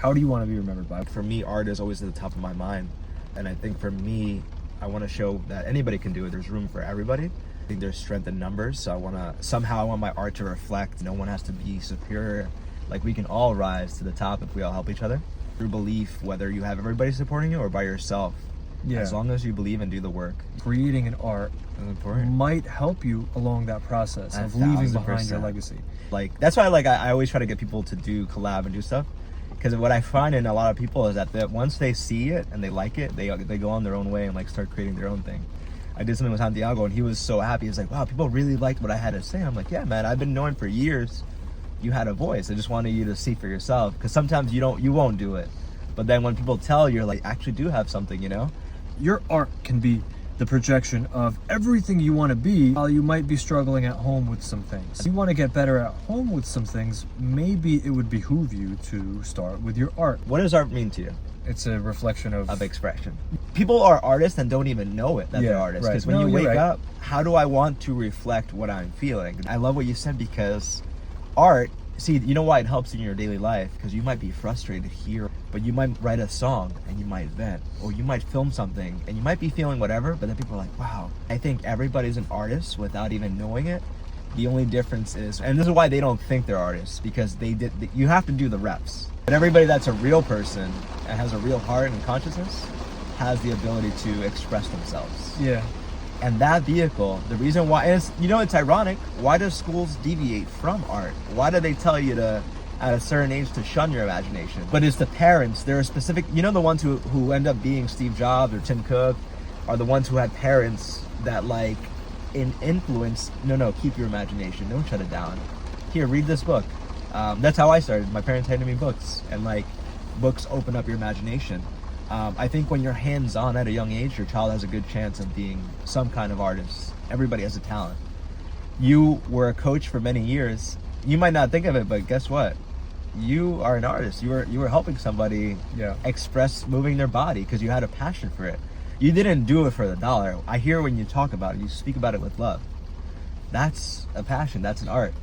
How do you want to be remembered by? For me, art is always at the top of my mind. And I think for me, I want to show that anybody can do it. There's room for everybody. I think there's strength in numbers. So I want my art to reflect. No one has to be superior. Like, we can all rise to the top if we all help each other. Through belief, whether you have everybody supporting you or by yourself. Yeah. As long as you believe and do the work. Creating an art might help you along that process of leaving behind your legacy. Like, that's why I always try to get people to do collab and do stuff. Because what I find in a lot of people is that once they see it and they like it, they go on their own way and like start creating their own thing. I did something with Santiago and he was so happy. He was like, wow, people really liked what I had to say. I'm like, yeah, man, I've been knowing for years you had a voice. I just wanted you to see for yourself. Because sometimes you won't do it. But then when people tell you, like, actually do have something, you know? Your art can be the projection of everything you want to be, while you might be struggling at home with some things. If you want to get better at home with some things, maybe it would behoove you to start with your art. What does art mean to you? It's a reflection of expression. People are artists and don't even know it that they're artists. Because when you wake up, how do I want to reflect what I'm feeling? I love what you said, because art, see, you know why it helps in your daily life? Because you might be frustrated here, but you might write a song and you might vent, or you might film something and you might be feeling whatever, but then people are like, wow. I think everybody's an artist without even knowing it. The only difference is, and this is why they don't think they're artists, because you have to do the reps. But everybody that's a real person and has a real heart and consciousness has the ability to express themselves. Yeah. And that vehicle, the reason why is, it's ironic. Why do schools deviate from art? Why do they tell you to, at a certain age, to shun your imagination? But it's the parents. There are specific, the ones who end up being Steve Jobs or Tim Cook are the ones who had parents that influence, no, keep your imagination. Don't shut it down. Here, read this book. That's how I started. My parents handed me books, and books open up your imagination. I think when you're hands-on at a young age, your child has a good chance of being some kind of artist. Everybody has a talent. You were a coach for many years. You might not think of it, but guess what? You are an artist. You were helping somebody express moving their body because you had a passion for it. You didn't do it for the dollar. I hear when you talk about it, you speak about it with love. That's a passion. That's an art.